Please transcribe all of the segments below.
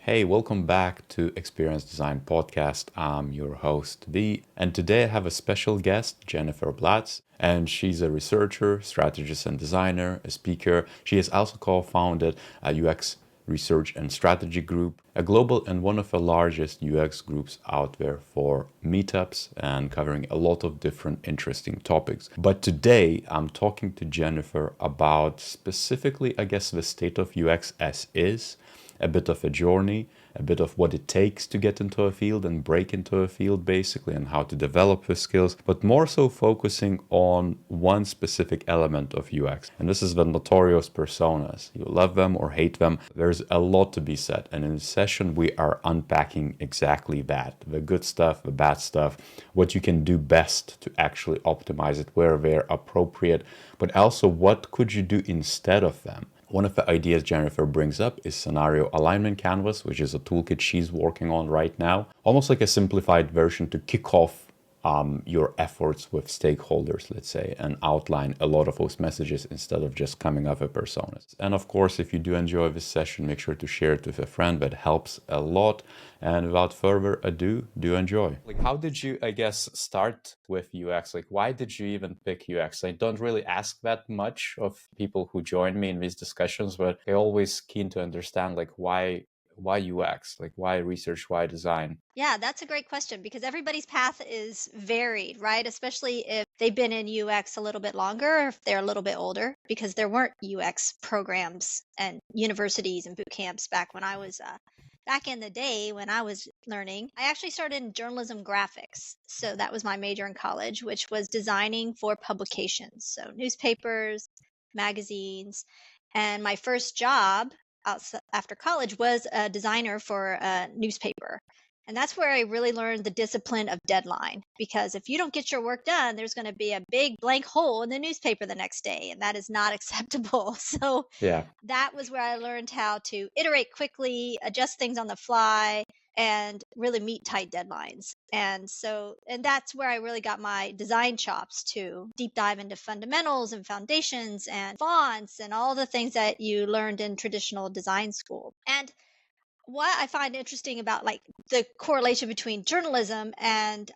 Hey, welcome back to Experience Design Podcast. I'm your host, V, and today I have a special guest, Jennifer Blatz, and she's a researcher, strategist, and designer, a speaker. She has also co-founded a UX research and strategy group, a global and one of the largest UX groups out there for meetups and covering a lot of different interesting topics. But today I'm talking to Jennifer about specifically, I guess, the state of UX as is, a bit of a journey, a bit of what it takes to get into a field and break into a field basically, and how to develop the skills, but more so focusing on one specific element of UX. And this is the notorious personas. You love them or hate them. There's a lot to be said. And in this session, we are unpacking exactly that. The good stuff, the bad stuff, what you can do best to actually optimize it where they're appropriate, but also what could you do instead of them. One of the ideas Jennifer brings up is Scenario Alignment Canvas, which is a toolkit she's working on right now. Almost like a simplified version to kick off your efforts with stakeholders, let's say, and outline a lot of those messages instead of just coming up with personas. And of course, if you do enjoy this session, make sure to share it with a friend. That helps a lot. And without further ado, do enjoy. Like, how did you, I guess, start with UX? Like, why did you even pick UX? I don't really ask that much of people who join me in these discussions, but they're always keen to understand, like, why UX? Like, why research, why design? Yeah, that's a great question because everybody's path is varied, right? Especially if they've been in UX a little bit longer, or if they're a little bit older, because there weren't UX programs and universities and boot camps back when I was back in the day when I was learning. I actually started in journalism graphics. So that was my major in college, which was designing for publications. So newspapers, magazines. And my first job after college was a designer for a newspaper. And that's where I really learned the discipline of deadline. Because if you don't get your work done, there's going to be a big blank hole in the newspaper the next day. And that is not acceptable. So Yeah. that was where I learned how to iterate quickly, adjust things on the fly, and really meet tight deadlines. And that's where I really got my design chops to deep dive into fundamentals and foundations and fonts and all the things that you learned in traditional design school. And what I find interesting about like the correlation between journalism and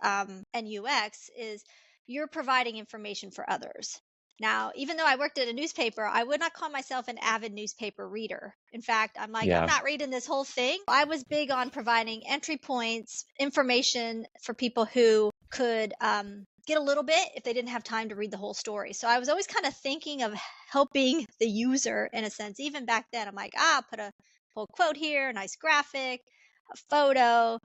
UX is you're providing information for others. Now, even though I worked at a newspaper, I would not call myself an avid newspaper reader. In fact, I'm like, I'm Yeah. not reading this whole thing. I was big on providing entry points, information for people who could get a little bit if they didn't have time to read the whole story. So I was always kind of thinking of helping the user in a sense. Even back then, I'm like, put a full quote here, a nice graphic, a photo,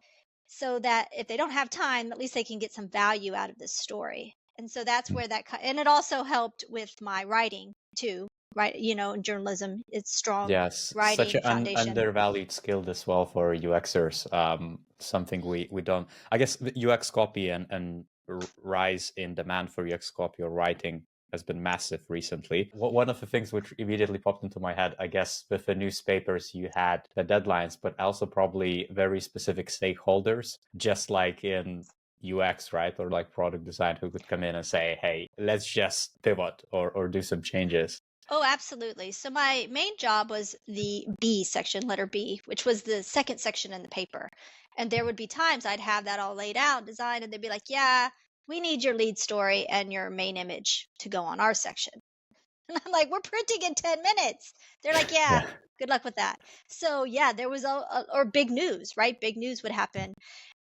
so that if they don't have time, at least they can get some value out of this story. And so that's where and it also helped with my writing too, right? In journalism, it's strong Yes, such writing an foundation. undervalued skill as well for UXers. Something we don't, I guess, the UX copy and rise in demand for UX copy or writing has been massive recently. One of the things which immediately popped into my head, I guess, with the newspapers, you had the deadlines, but also probably very specific stakeholders, just like in UX, right? Or like product design, who could come in and say, hey, let's just pivot or do some changes. Oh, absolutely. So my main job was the B section, letter B, which was the second section in the paper. And there would be times I'd have that all laid out, designed, and they'd be like, yeah, we need your lead story and your main image to go on our section. And I'm like, we're printing in 10 minutes. They're like, yeah, Yeah. good luck with that. So yeah, there was or big news, right? Big news would happen.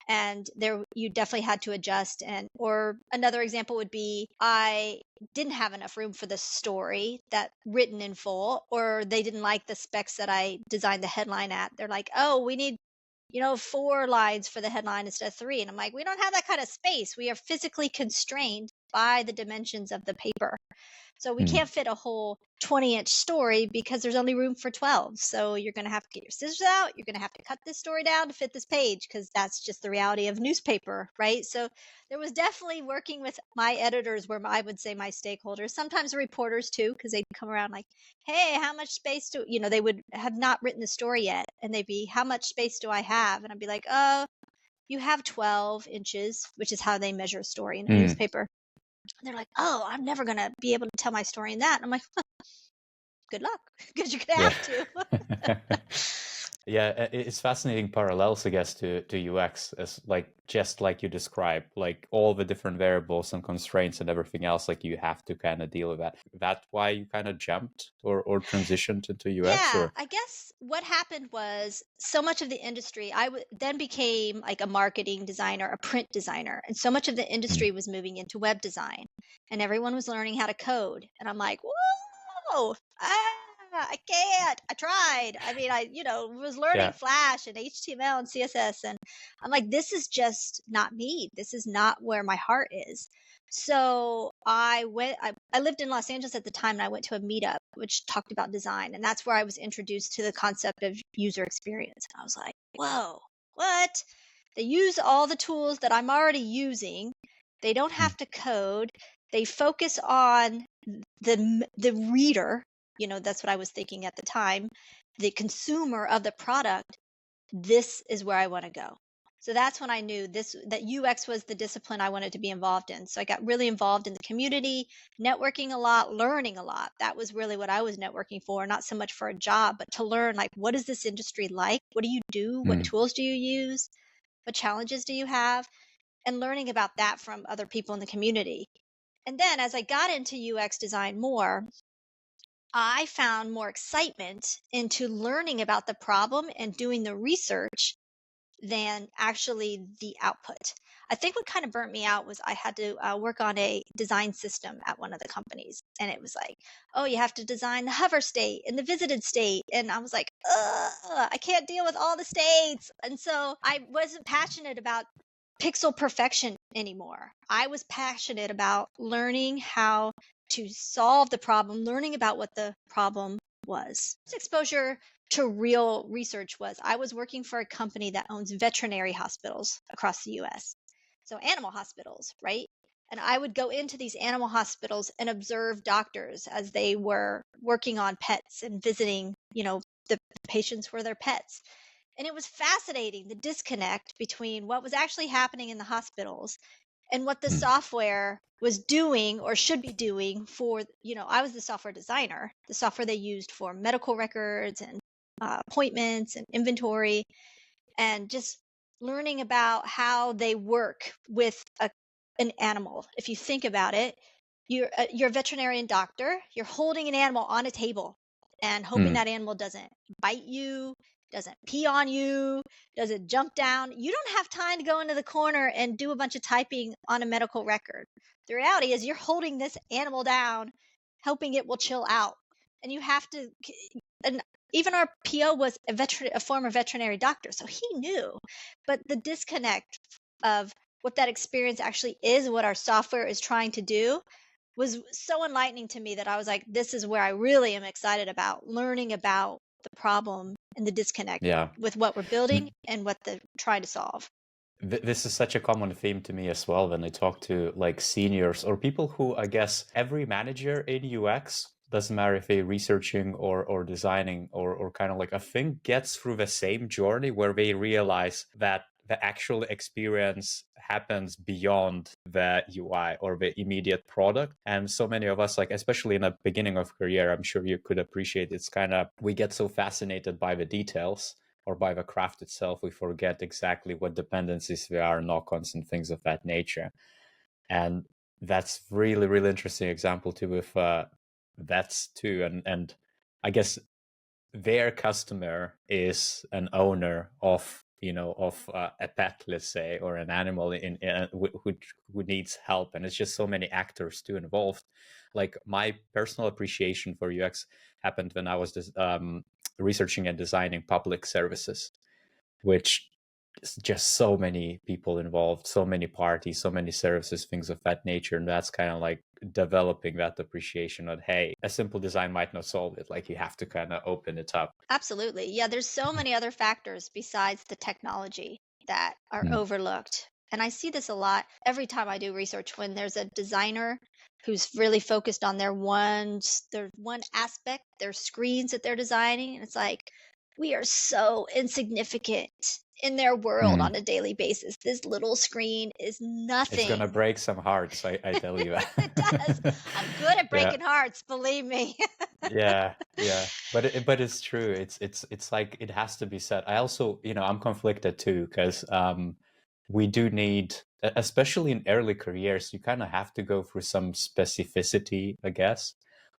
And there you definitely had to adjust. And or another example would be I didn't have enough room for the story that written in full, or they didn't like the specs that I designed the headline at. They're like, oh, we need 4 lines for the headline instead of 3. And I'm like, we don't have that kind of space. We are physically constrained by the dimensions of the paper. So we can't fit a whole 20-inch story because there's only room for 12. So you're going to have to get your scissors out. You're going to have to cut this story down to fit this page because that's just the reality of newspaper, right? So there was definitely working with my editors where I would say my stakeholders, sometimes the reporters too, because they'd come around like, hey, how much space they would have not written the story yet. And they'd be, how much space do I have? And I'd be like, you have 12 inches, which is how they measure a story in a newspaper. And they're like, oh, I'm never going to be able to tell my story in that. And I'm like, good luck, because you're going to have to. Yeah, it's fascinating parallels, I guess, to UX, as like just like you described, like all the different variables and constraints and everything else, like you have to kind of deal with that. That's why you kind of jumped or transitioned into UX, Yeah, or I guess what happened was so much of the industry, then became like a marketing designer, a print designer, and so much of the Mm, industry was moving into web design, and everyone was learning how to code. And I'm like, whoa, I can't. I tried. I mean, was learning yeah, Flash and HTML and CSS, and I'm like, this is just not me. This is not where my heart is. So I lived in Los Angeles at the time, and I went to a meetup which talked about design. And that's where I was introduced to the concept of user experience. And I was like, whoa, what? They use all the tools that I'm already using. They don't mm, have to code. They focus on the reader. That's what I was thinking at the time, the consumer of the product. This is where I want to go. So that's when I knew that UX was the discipline I wanted to be involved in. So I got really involved in the community, networking a lot, learning a lot. That was really what I was networking for, not so much for a job, but to learn, like, what is this industry like? What do you do? What mm, tools do you use? What challenges do you have? And learning about that from other people in the community. And then as I got into UX design more, I found more excitement into learning about the problem and doing the research than actually the output. I think what kind of burnt me out was I had to work on a design system at one of the companies. And it was like, oh, you have to design the hover state and the visited state. And I was like, ugh, I can't deal with all the states. And so I wasn't passionate about pixel perfection anymore. I was passionate about learning how to solve the problem, learning about what the problem was. Exposure to real research was I was working for a company that owns veterinary hospitals across the US. So animal hospitals, right? And I would go into these animal hospitals and observe doctors as they were working on pets and visiting, the patients for their pets. And it was fascinating, the disconnect between what was actually happening in the hospitals and what the mm, software was doing or should be doing for, I was the software designer, the software they used for medical records and appointments and inventory, and just learning about how they work with an animal. If you think about it, you're a veterinarian doctor, you're holding an animal on a table and hoping mm, that animal doesn't bite you, doesn't pee on you, doesn't jump down. You don't have time to go into the corner and do a bunch of typing on a medical record. The reality is you're holding this animal down, hoping it will chill out. And you have to, and even our PO was a former veterinary doctor, so he knew. But the disconnect of what that experience actually is, what our software is trying to do, was so enlightening to me that I was like, this is where I really am excited about learning about the problem and the disconnect yeah. with what we're building and what they're trying to solve. This is such a common theme to me as well when I talk to like seniors or people who, I guess, every manager in UX, doesn't matter if they're researching or designing or kind of like, I think, gets through the same journey where they realize that the actual experience happens beyond the UI or the immediate product. And so many of us, like especially in the beginning of career, I'm sure you could appreciate, it's kind of, we get so fascinated by the details or by the craft itself, we forget exactly what dependencies there are, knock-ons, and things of that nature. And that's really, really interesting example too with vets too. And I guess their customer is an owner of a pet, let's say, or an animal who needs help, and it's just so many actors too involved. Like my personal appreciation for UX happened when I was researching and designing public services, which is just so many people involved, so many parties, so many services, things of that nature. And that's kind of like developing that appreciation of, hey, a simple design might not solve it. Like you have to kind of open it up. Absolutely. Yeah, there's so many other factors besides the technology that are Mm, overlooked. And I see this a lot every time I do research when there's a designer who's really focused on their one aspect, their screens that they're designing. And it's like, we are so insignificant in their world Mm. on a daily basis. This little screen is It's gonna nothing. break some hearts, I tell you It does. that. I'm good at Yeah. breaking hearts, believe me. Yeah, yeah, but it's true. It's like it has to be said. I also, I'm conflicted too because we do need, especially in early careers, you kind of have to go through some specificity, I guess,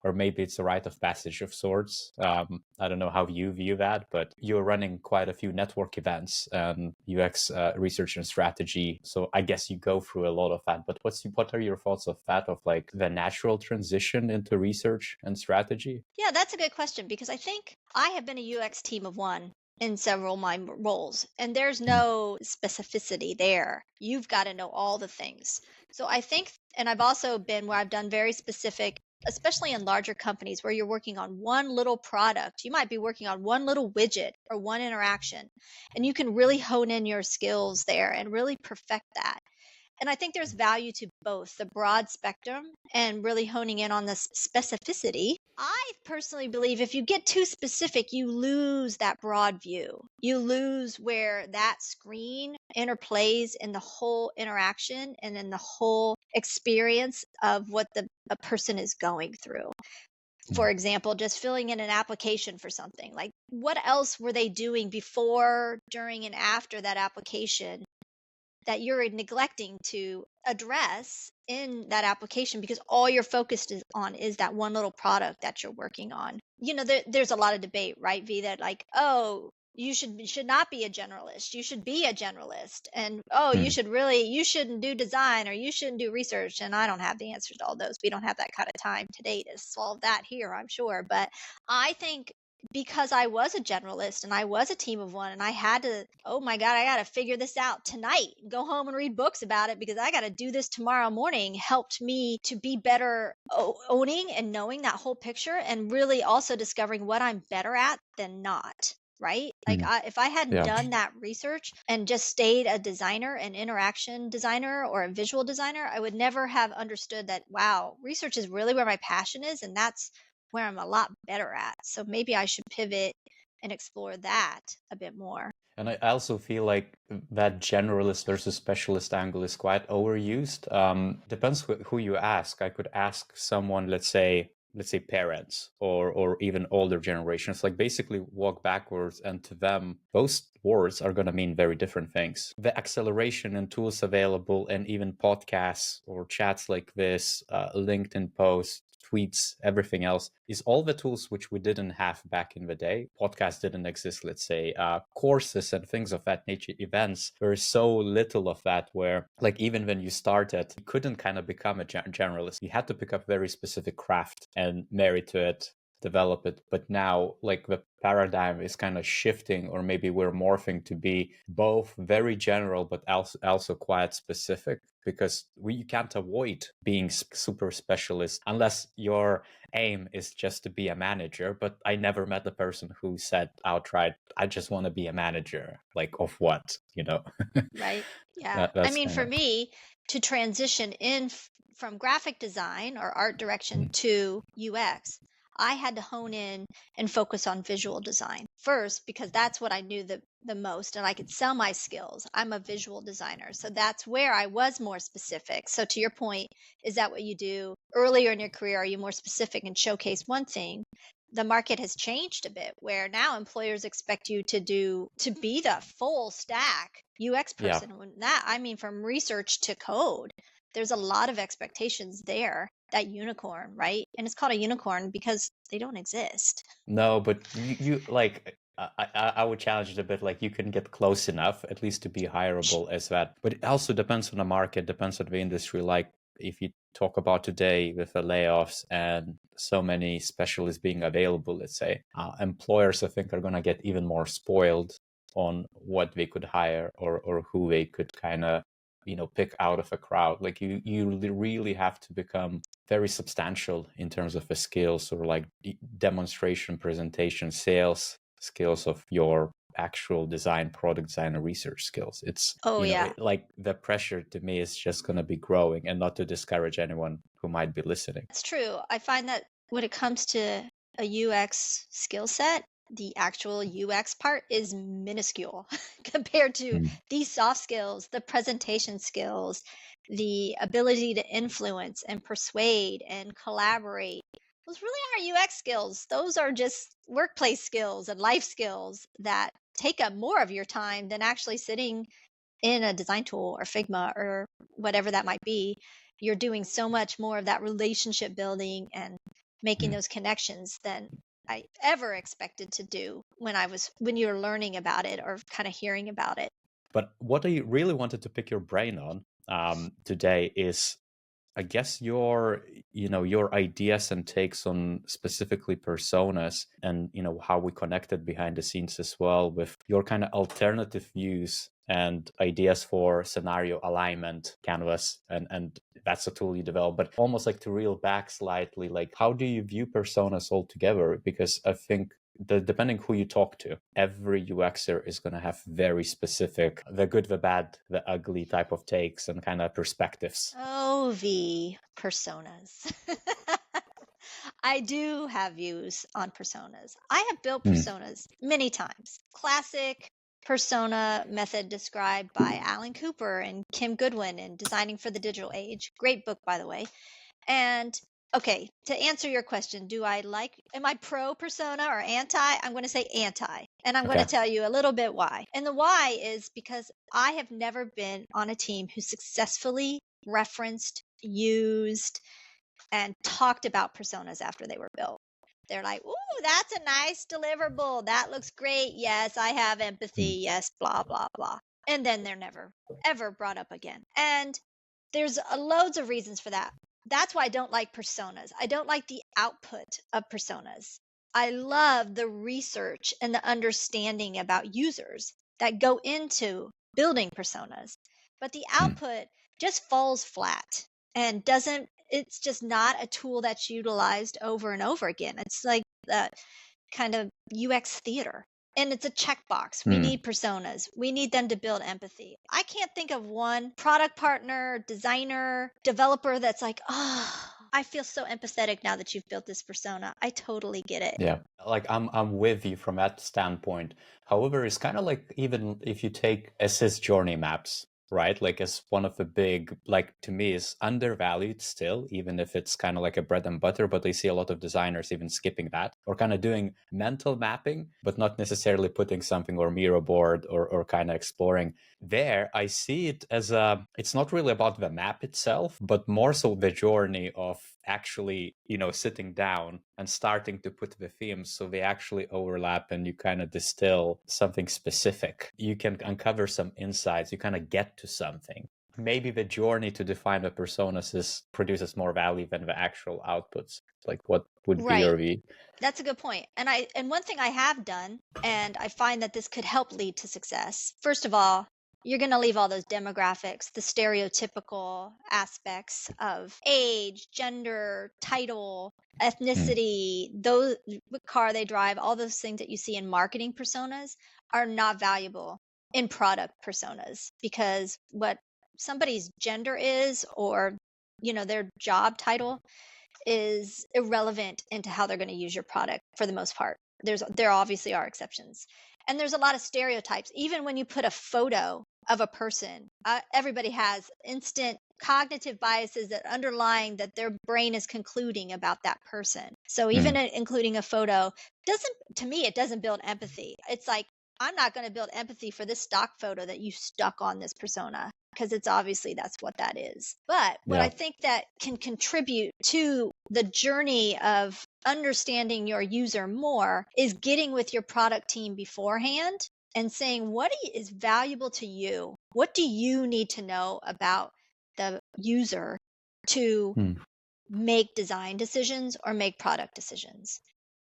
or maybe it's a rite of passage of sorts. I don't know how you view that, but you're running quite a few network events and UX research and strategy. So I guess you go through a lot of that. But what are your thoughts of that, of like the natural transition into research and strategy? Yeah, that's a good question because I think I have been a UX team of one in several of my roles, and there's Mm, no specificity there. You've got to know all the things. So I think, and I've also been where I've done very specific, especially in larger companies where you're working on one little product. You might be working on one little widget or one interaction, and you can really hone in your skills there and really perfect that. And I think there's value to both the broad spectrum and really honing in on the specificity. I personally believe if you get too specific, you lose that broad view. You lose where that screen interplays in the whole interaction and in the whole experience of what a person is going through. mm, For example, just filling in an application for something. Like, what else were they doing before, during, and after that application that you're neglecting to address in that application because all you're focused on is that one little product that you're working on. There's a lot of debate, right? V that like, oh, you should not be a generalist. You should be a generalist. And oh, mm, you shouldn't do design or you shouldn't do research. And I don't have the answers to all those. We don't have that kind of time today to solve that here, I'm sure. But I think because I was a generalist and I was a team of one and I had to, oh my God, I got to figure this out tonight, go home and read books about it because I got to do this tomorrow morning, helped me to be better owning and knowing that whole picture and really also discovering what I'm better at than not. Right? Like, mm. if I hadn't Yeah. done that research and just stayed a designer, an interaction designer, or a visual designer, I would never have understood that, wow, research is really where my passion is. And that's where I'm a lot better at. So maybe I should pivot and explore that a bit more. And I also feel like that generalist versus specialist angle is quite overused. Depends who you ask. I could ask someone, let's say parents or even older generations, like basically walk backwards, and to them, both words are going to mean very different things. The acceleration and tools available, and even podcasts or chats like this, LinkedIn posts, tweets, everything else, is all the tools which we didn't have back in the day. Podcasts didn't exist, let's say, courses and things of that nature, events. There is so little of that where, like, even when you started, you couldn't kind of become a generalist. You had to pick up very specific craft and marry to it, develop it. But now, like, the paradigm is kind of shifting, or maybe we're morphing to be both very general but also quite specific, because you can't avoid being super specialist unless your aim is just to be a manager. But I never met a person who said outright, I just want to be a manager. Like, of what, Right. Yeah. that's kind For of. me to transition from graphic design or art direction Mm, to UX, I had to hone in and focus on visual design first because that's what I knew the most and I could sell my skills. I'm a visual designer. So that's where I was more specific. So to your point, is that what you do earlier in your career? Are you more specific and showcase one thing? The market has changed a bit where now employers expect you to be the full stack UX yeah. person. When that, I mean, from research to code, there's a lot of expectations there. That unicorn, right? And it's called a unicorn because they don't exist. No, but you like, I would challenge it a bit. Like, you can get close enough, at least, to be hireable as that. But it also depends on the market, depends on the industry. Like, if you talk about today with the layoffs and so many specialists being available, let's say, employers, I think, are going to get even more spoiled on what they could hire, or who they could kind of, pick out of a crowd. Like, you really have to become very substantial in terms of the skills, or like demonstration, presentation, sales skills of your actual design, product design, and research skills. It's, Oh yeah, like, the pressure to me is just going to be growing, and not to discourage anyone who might be listening. that's true. I find that when it comes to a UX skill set, the actual UX part is minuscule compared to Mm. these soft skills, the presentation skills, the ability to influence and persuade and collaborate. Those really aren't UX skills. Those are just workplace skills and life skills that take up more of your time than actually sitting in a design tool or Figma or whatever that might be. You're doing so much more of that relationship building and making Mm. those connections than I ever expected to do when you were learning about it or kind of hearing about it. But what I really wanted to pick your brain on today is, I guess, your ideas and takes on specifically personas, and how we connected behind the scenes as well with your kind of alternative views and ideas for scenario alignment canvas, and that's a tool you develop. But almost like to reel back slightly, like how do you view personas altogether? Because I think depending who you talk to, every UXer is going to have very specific, the good, the bad, the ugly type of takes and kind of perspectives. Oh, the personas. I do have views on personas. I have built Hmm. personas many times. Classic persona method described by Alan Cooper and Kim Goodwin in Designing for the Digital Age. Great book, by the way. And okay, to answer your question, am I pro persona or anti? I'm going to say anti. And I'm going to Okay. tell you a little bit why. And the why is because I have never been on a team who successfully referenced, used, and talked about personas after they were built. They're like, ooh, that's a nice deliverable. That looks great. Yes, I have Hmm. empathy. Yes, blah, blah, blah. And then they're never, ever brought up again. And there's loads of reasons for that. That's why I don't like personas. I don't like the output of personas. I love the research and the understanding about users that go into building personas. But the Hmm. output just falls flat and doesn't it's just not a tool that's utilized over and over again. It's like the kind of UX theater. And it's a checkbox. We Hmm. need personas. We need them to build empathy. I can't think of one product partner, designer, developer that's like, oh, I feel so empathetic now that you've built this persona. I totally get it. Yeah, like I'm with you from that standpoint. However, it's kind of like, even if you take assist journey maps, right? Like as one of the big, like to me, is undervalued still, even if it's kind of like a bread and butter. But I see a lot of designers even skipping that, or kind of doing mental mapping, but not necessarily putting something or Miro board, or kind of exploring. There, I see it as it's not really about the map itself, but more so the journey of actually, sitting down and starting to put the themes so they actually overlap, and you kind of distill something specific. You can uncover some insights, you kind of get to something. Maybe the journey to define the personas produces more value than the actual outputs. Like, what would be Right. your view? That's a good point. And one thing I have done, and I find that this could help lead to success. First of all, you're going to leave all those demographics, the stereotypical aspects of age, gender, title, Hmm. ethnicity, those what car they drive, all those things that you see in marketing personas are not valuable in product personas, because what somebody's gender is, or their job title, is irrelevant into how they're going to use your product for the most part. There obviously are exceptions. And there's a lot of stereotypes. Even when you put a photo of a person, everybody has instant cognitive biases that underlying that their brain is concluding about that person. So even Hmm. including a photo doesn't, to me, it doesn't build empathy. It's like, I'm not going to build empathy for this stock photo that you stuck on this persona, because it's obviously that's what that is. But what I Yeah. think that can contribute to the journey of understanding your user more is getting with your product team beforehand and saying, what is valuable to you? What do you need to know about the user to Hmm. make design decisions or make product decisions?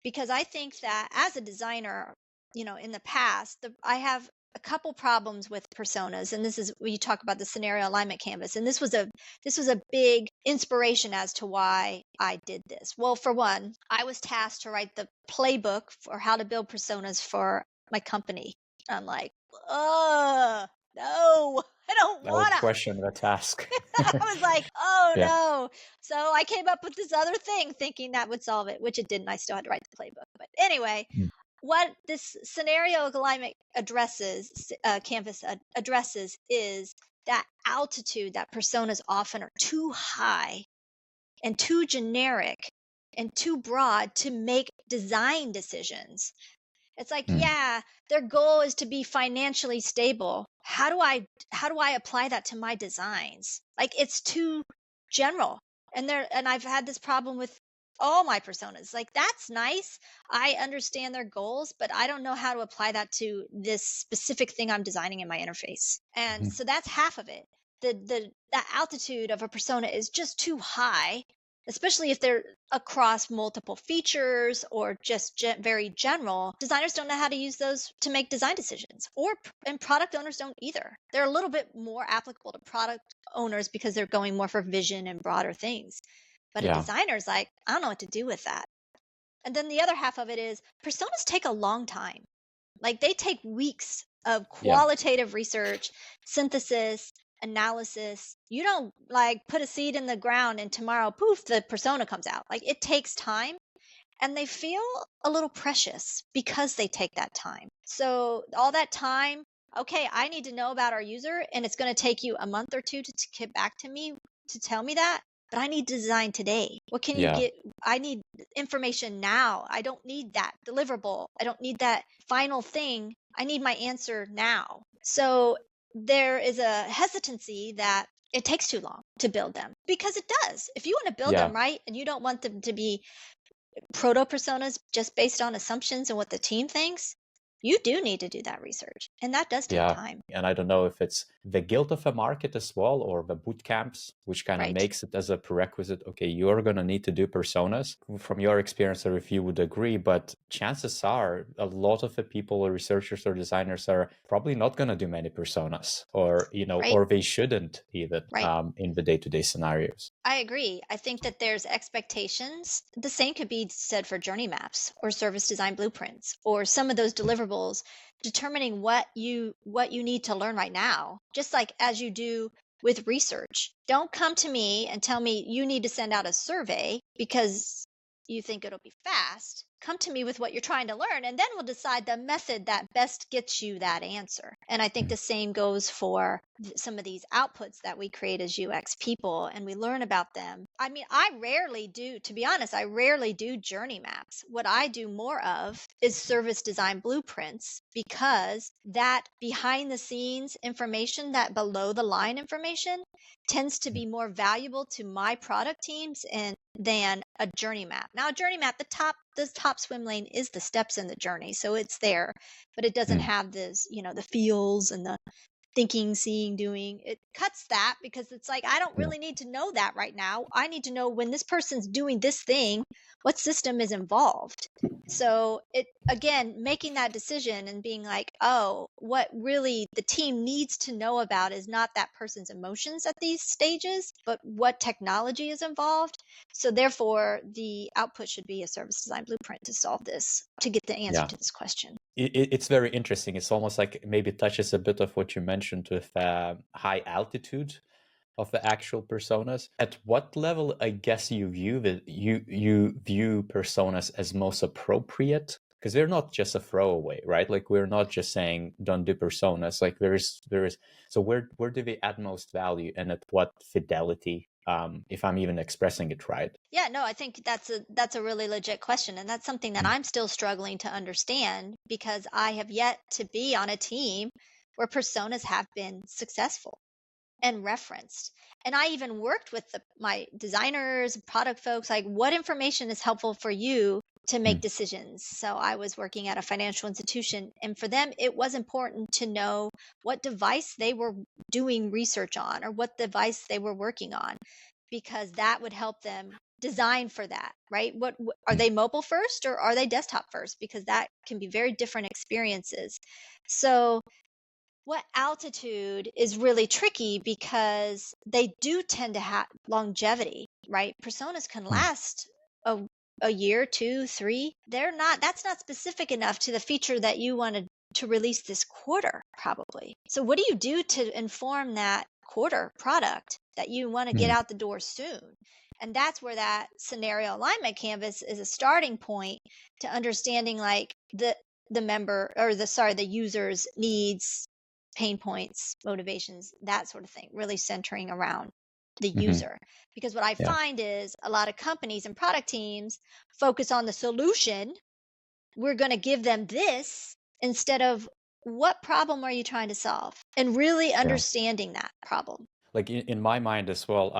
Because I think that as a designer, in the past, I have a couple problems with personas, and this is when you talk about the scenario alignment canvas. And this was a big inspiration as to why I did this. Well, for one, I was tasked to write the playbook for how to build personas for my company. I'm like, no, I don't I would wanna. question the task. I was like, oh Yeah. no. So I came up with this other thing thinking that would solve it, which it didn't. I still had to write the playbook. But anyway, what this scenario alignment canvas addresses is that altitude that personas often are too high and too generic and too broad to make design decisions. It's like, Mm. yeah, their goal is to be financially stable. How do I apply that to my designs? Like it's too general. And I've had this problem with all my personas. Like that's nice. I understand their goals, but I don't know how to apply that to this specific thing I'm designing in my interface. And Mhm. so that's half of it. The altitude of a persona is just too high, especially if they're across multiple features or just very general. Designers don't know how to use those to make design decisions, and product owners don't either. They're a little bit more applicable to product owners because they're going more for vision and broader things. But a Yeah. designer's like, I don't know what to do with that. And then the other half of it is personas take a long time. Like they take weeks of Yeah. qualitative research, synthesis, analysis. You don't like put a seed in the ground and tomorrow, poof, the persona comes out. Like it takes time and they feel a little precious because they take that time. So all that time, okay, I need to know about our user and it's going to take you a month or two to get back to me to tell me that, but I need to design today. What can you Yeah. get? I need information now. I don't need that deliverable. I don't need that final thing. I need my answer now. So there is a hesitancy that it takes too long to build them because it does. If you want to build them Yeah. right and you don't want them to be proto personas just based on assumptions and what the team thinks, you do need to do that research. And that does take Yeah. time. And I don't know if it's the guild of a market as well, or the boot camps, which kind of Right. makes it as a prerequisite. Okay, you're going to need to do personas. From your experience, or if you would agree, but chances are a lot of the people or researchers or designers are probably not going to do many personas, or, Right. or they shouldn't even Right. in the day-to-day scenarios. I agree. I think that there's expectations. The same could be said for journey maps or service design blueprints or some of those deliverables, determining what you need to learn right now. Just like as you do with research. Don't come to me and tell me you need to send out a survey because you think it'll be fast. Come to me with what you're trying to learn, and then we'll decide the method that best gets you that answer. And I think Mm. the same goes for some of these outputs that we create as UX people and we learn about them. I mean, to be honest, I rarely do journey maps. What I do more of is service design blueprints because that behind the scenes information, that below the line information, tends to be more valuable to my product teams and than a journey map. Now, a journey map, the top swim lane is the steps in the journey, so it's there, but it doesn't Mm. have this, the feels and the thinking, seeing, doing. It cuts that because it's like, I don't Yeah. really need to know that right now. I need to know when this person's doing this thing, what system is involved. So it, again, making that decision and being like, oh, what really the team needs to know about is not that person's emotions at these stages, but what technology is involved. So therefore, the output should be a service design blueprint to solve this, to get the answer Yeah. to this question. It's very interesting. It's almost like maybe it touches a bit of what you mentioned with high altitude of the actual personas. At what level, I guess, you view you view personas as most appropriate? Because they're not just a throwaway, right? Like we're not just saying don't do personas. Like there is. So where do they add most value, and at what fidelity? If I'm even expressing it right. Yeah, no, I think that's a really legit question, and that's something that Mm. I'm still struggling to understand because I have yet to be on a team where personas have been successful and referenced. And I even worked with my designers, product folks, like what information is helpful for you to make Mm. decisions. So I was working at a financial institution, and for them, it was important to know what device they were doing research on or what device they were working on, because that would help them design for that, right? What are Mm. they, mobile first or are they desktop first? Because that can be very different experiences. So what altitude is really tricky because they do tend to have longevity, right? Personas can Mm. last a, a year, two, three. That's not specific enough to the feature that you wanted to release this quarter, probably. So, what do you do to inform that quarter product that you want to get Mm. out the door soon? And that's where that scenario alignment canvas is a starting point to understanding like the user's needs, pain points, motivations, that sort of thing, really centering around the Hmm. user. Because what I Yeah. find is a lot of companies and product teams focus on the solution. We're going to give them this instead of what problem are you trying to solve, and really Yeah. understanding that problem. Like in my mind as well,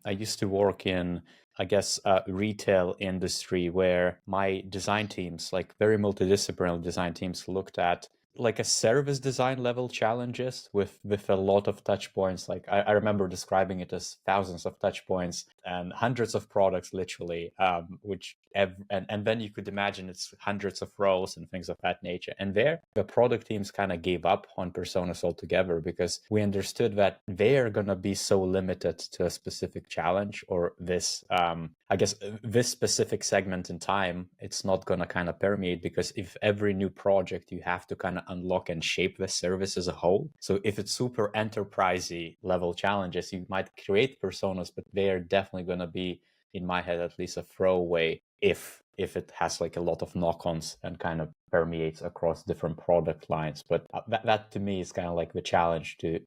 I used to work in, I guess, retail industry where my design teams, like very multidisciplinary design teams, looked at like a service design level challenges with a lot of touch points. Like I remember describing it as thousands of touch points and hundreds of products, literally, and then you could imagine it's hundreds of rows and things of that nature. And there, the product teams kind of gave up on personas altogether because we understood that they're gonna be so limited to a specific challenge or this, I guess, this specific segment in time. It's not gonna kind of permeate because if every new project you have to kind of unlock and shape the service as a whole. So if it's super enterprisey level challenges, you might create personas, but they're definitely going to be, in my head at least, a throwaway if it has like a lot of knock-ons and kind of permeates across different product lines. But that to me is kind of like the challenge to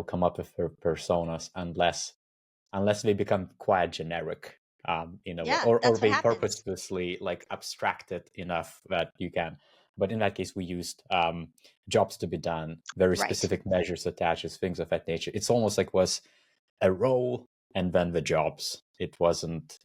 come up with personas unless they become quite generic, in a way, Yeah, or that's what they happens. purposefully like abstract it enough that you can. But in that case, we used jobs to be done, very Right. specific measures attached, things of that nature. It's almost like was a role and then the jobs. It wasn't,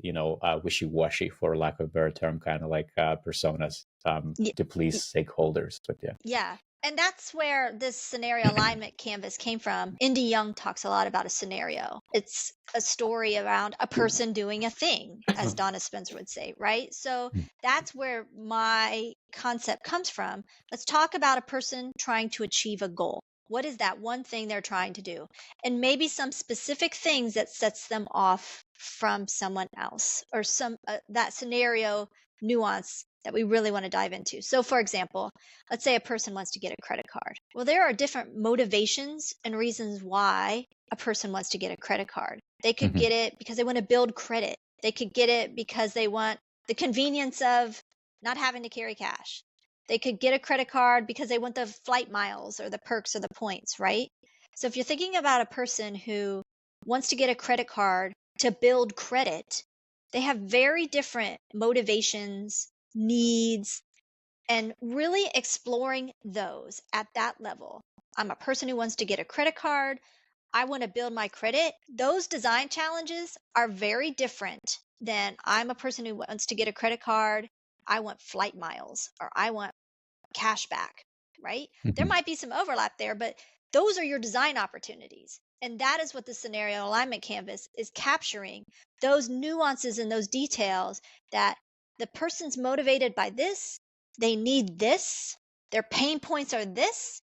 wishy-washy, for lack of a better term, kind of like personas to please stakeholders. But yeah. Yeah. And that's where this scenario alignment canvas came from. Indy Young talks a lot about a scenario. It's a story around a person doing a thing, as Donna Spencer would say, right? So that's where my concept comes from. Let's talk about a person trying to achieve a goal. What is that one thing they're trying to do? And maybe some specific things that sets them off from someone else, or some that scenario nuance that we really want to dive into. So for example, let's say a person wants to get a credit card. Well, there are different motivations and reasons why a person wants to get a credit card. They could Mhm. get it because they want to build credit. They could get it because they want the convenience of not having to carry cash. They could get a credit card because they want the flight miles or the perks or the points, right? So if you're thinking about a person who wants to get a credit card to build credit, they have very different motivations, needs, and really exploring those at that level. I'm a person who wants to get a credit card. I want to build my credit. Those design challenges are very different than I'm a person who wants to get a credit card. I want flight miles or I want cash back, right? There Mhm. might be some overlap there, but those are your design opportunities. And that is what the scenario alignment canvas is capturing, those nuances and those details that the person's motivated by this, they need this, their pain points are this.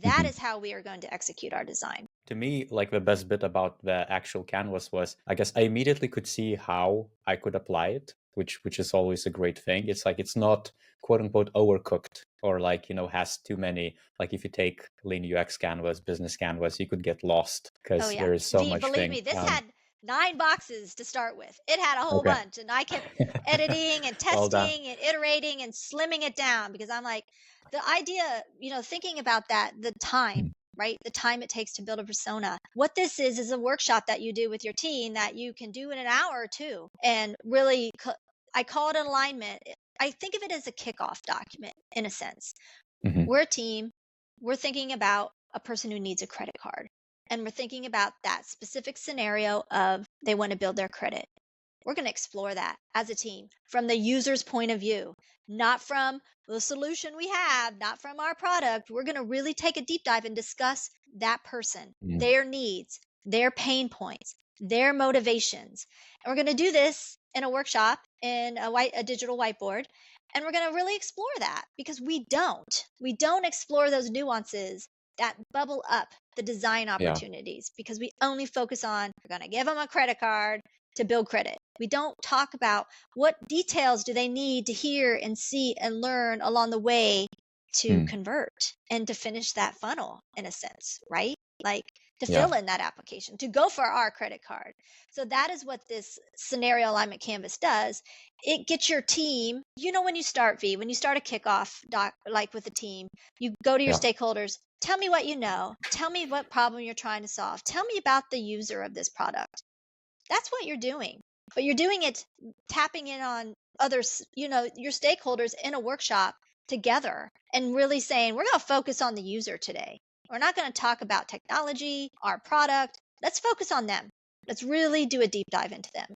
That Mhm. is how we are going to execute our design. To me, like the best bit about the actual canvas was, I guess I immediately could see how I could apply it, which is always a great thing. It's like it's not quote unquote overcooked or like, has too many, like if you take lean UX canvas, business canvas, you could get lost Oh because yeah. there is so much Believe thing. me, this had 9 boxes to start with. It had a whole Okay. bunch, and I kept editing and Well done. testing and iterating and slimming it down because I'm like, the idea, thinking about that, the time, Mm. right? The time it takes to build a persona. What this is a workshop that you do with your team that you can do in an hour or two, and really I call it an alignment. I think of it as a kickoff document in a sense. Mhm. We're a team. We're thinking about a person who needs a credit card. And we're thinking about that specific scenario of they want to build their credit. We're going to explore that as a team from the user's point of view, not from the solution we have, not from our product. We're going to really take a deep dive and discuss that person, Mm. their needs, their pain points, their motivations. And we're going to do this in a workshop in a digital whiteboard. And we're going to really explore that because we don't explore those nuances that bubble up the design Yeah. opportunities because we only focus on we're going to give them a credit card to build credit. We don't talk about what details do they need to hear and see and learn along the way to Mm. convert and to finish that funnel in a sense, right? Like to Yeah. fill in that application, to go for our credit card. So that is what this scenario alignment canvas does. It gets your team, when you start when you start a kickoff doc, like with a team, you go to your Yeah. stakeholders, tell me what you know, tell me what problem you're trying to solve, tell me about the user of this product. That's what you're doing. But you're doing it tapping in on others, your stakeholders in a workshop together and really saying, we're going to focus on the user today. We're not going to talk about technology, our product. Let's focus on them. Let's really do a deep dive into them.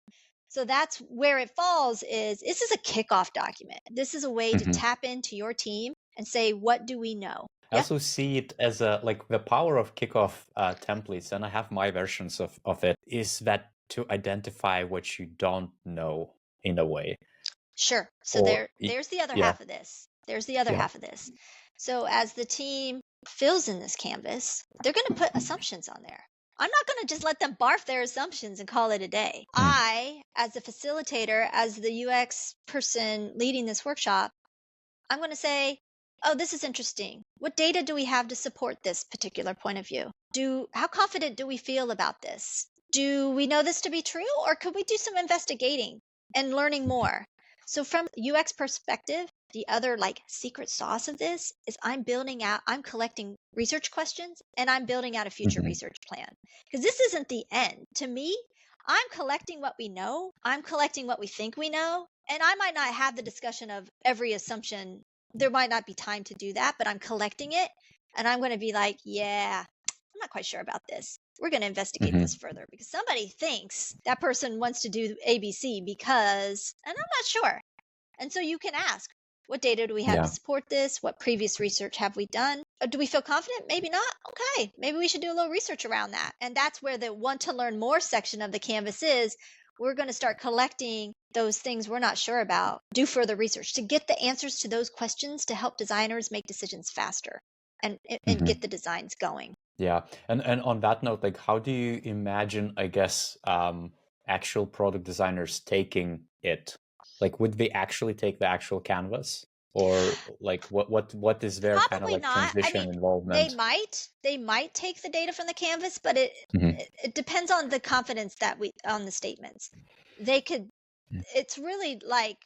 So that's where it falls is this is a kickoff document. This is a way to Hmm. tap into your team and say, what do we know? I also see it as like the power of kickoff templates, and I have my versions of it, is that to identify what you don't know in a way. Sure. So there's the other yeah. half of this. There's the other Yeah. half of this. So as the team fills in this canvas, they're going to put assumptions on there. I'm not going to just let them barf their assumptions and call it a day. I, as a facilitator, as the UX person leading this workshop, I'm going to say, oh, this is interesting. What data do we have to support this particular point of view? How confident do we feel about this? Do we know this to be true, or could we do some investigating and learning more? So from UX perspective, the other like secret sauce of this is I'm collecting research questions and I'm building out a future Mhm. research plan. Because this isn't the end. To me, I'm collecting what we know, I'm collecting what we think we know, and I might not have the discussion of every assumption. There might not be time to do that, but I'm collecting it and I'm going to be like, yeah, I'm not quite sure about this. We're going to investigate Mhm. this further because somebody thinks that person wants to do ABC because, and I'm not sure. And so you can ask, what data do we have to Yeah. support this? What previous research have we done? Do we feel confident? Maybe not. Okay, maybe we should do a little research around that. And that's where the want to learn more section of the canvas is. We're going to start collecting those things we're not sure about, do further research to get the answers to those questions to help designers make decisions faster and Mhm. get the designs going. Yeah. And on that note, like, how do you imagine, I guess, actual product designers taking it? Like, would they actually take the actual canvas? Or like what is their kind of Probably like not. I transition mean, they involvement? might take the data from the canvas, but it Mhm. it, it depends on the confidence that we on the statements. They could Mm. it's really like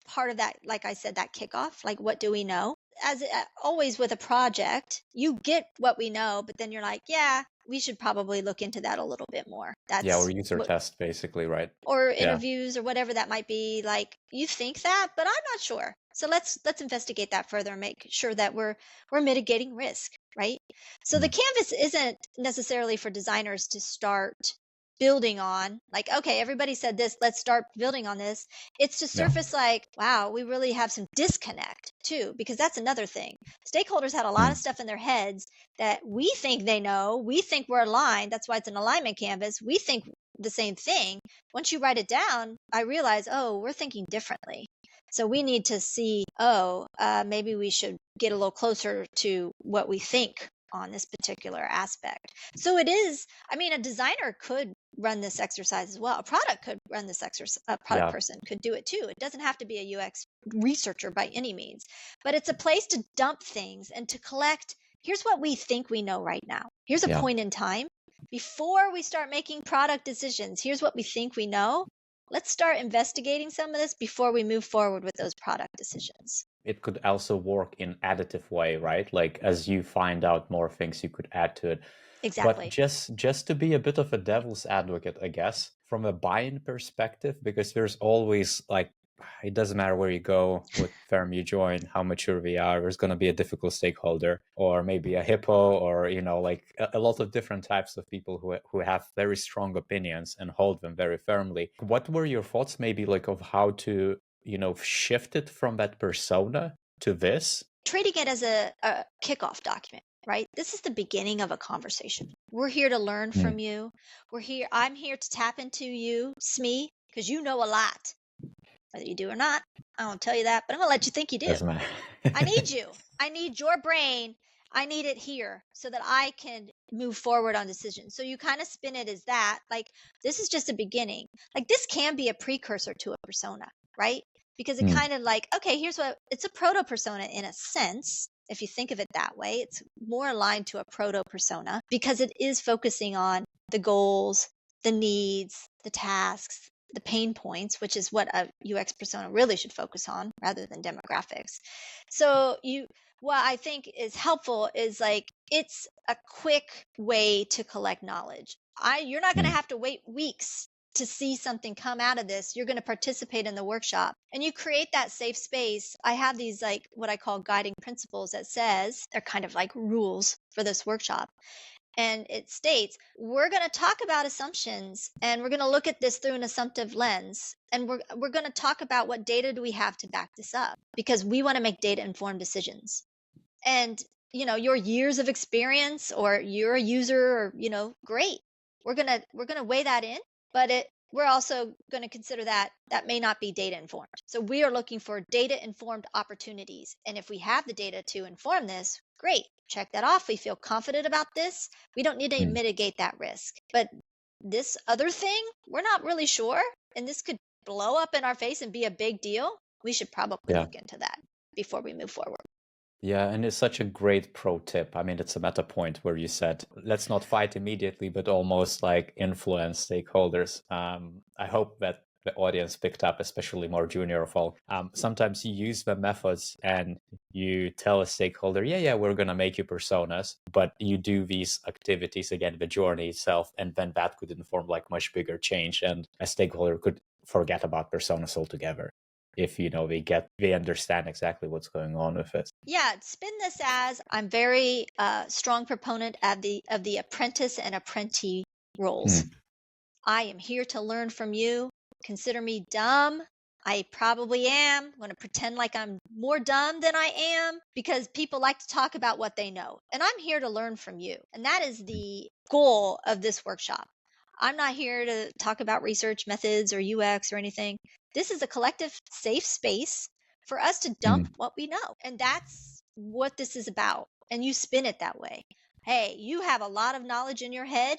part of that, like I said, that kickoff, like what do we know? As always with a project, you get what we know, but then you're like, yeah, we should probably look into that a little bit more. Yeah, or That's user what, test basically, right? or Yeah. interviews or whatever that might be. Like you think that, but I'm not sure. So let's investigate that further and make sure that we're mitigating risk, right? So the Mm. canvas isn't necessarily for designers to start building on, like, okay, everybody said this, let's start building on this. It's to Yeah. surface like, wow, we really have some disconnect too, because that's another thing. Stakeholders had a lot of Mm. stuff in their heads that we think they know, we think we're aligned. That's why it's an alignment canvas. We think the same thing. Once you write it down, I realize, oh, we're thinking differently. So we need to see, maybe we should get a little closer to what we think on this particular aspect. So it is, I mean, a designer could run this exercise as well. A product could run this exercise, a product Yeah. person could do it too. It doesn't have to be a UX researcher by any means, but it's a place to dump things and to collect. Here's what we think we know right now. Here's a Yeah. point in time. Before we start making product decisions, here's what we think we know. Let's start investigating some of this before we move forward with those product decisions. It could also work in additive way, right? Like as you find out more things, you could add to it. But Exactly. just to be a bit of a devil's advocate, I guess, from a buy-in perspective, because there's always like, it doesn't matter where you go, what firm you join, how mature we are, there's going to be a difficult stakeholder or maybe a hippo or, like a lot of different types of people who have very strong opinions and hold them very firmly. What were your thoughts maybe like of how to, shift it from that persona to this? Treating it as a kickoff document, right? This is the beginning of a conversation. We're here to learn Mm. from you. I'm here to tap into you, Smee, because you know a lot. Whether you do or not, I won't tell you that, but I'm going to let you think you do. Doesn't matter. I need you. I need your brain. I need it here so that I can move forward on decisions. So you kind of spin it as that, like this is just a beginning. Like this can be a precursor to a persona, right? Because it Mm. kind of like, okay, here's what it's a proto persona in a sense. If you think of it that way, it's more aligned to a proto persona because it is focusing on the goals, the needs, the tasks, the pain points, which is what a UX persona really should focus on rather than demographics. So what I think is helpful is like it's a quick way to collect knowledge. You're not going to have to wait weeks to see something come out of this. You're going to participate in the workshop and you create that safe space. I have these like what I call guiding principles that says they're kind of like rules for this workshop. And it states, we're going to talk about assumptions and we're going to look at this through an assumptive lens. And we're going to talk about what data do we have to back this up because we want to make data informed decisions. And, your years of experience or you're a user or, great. We're going to weigh that in, but we're also going to consider that may not be data informed. So we are looking for data informed opportunities. And if we have the data to inform this, great, check that off. We feel confident about this. We don't need to mitigate that risk. But this other thing, we're not really sure. And this could blow up in our face and be a big deal. We should probably look into that before we move forward. Yeah, and it's such a great pro tip. I mean, it's a meta point where you said, let's not fight immediately, but almost like influence stakeholders. I hope that the audience picked up, especially more junior of all. Sometimes you use the methods and you tell a stakeholder, yeah, we're going to make you personas, but you do these activities, again, the journey itself, and then that could inform like much bigger change. And a stakeholder could forget about personas altogether if they understand exactly what's going on with it. Yeah, spin this as I'm very strong proponent of the apprentice and apprentice roles. I am here to learn from you. Consider me dumb. I probably am. I'm going to pretend like I'm more dumb than I am because people like to talk about what they know. And I'm here to learn from you. And that is the goal of this workshop. I'm not here to talk about research methods or UX or anything. This is a collective safe space for us to dump what we know. And that's what this is about. And you spin it that way. Hey, you have a lot of knowledge in your head.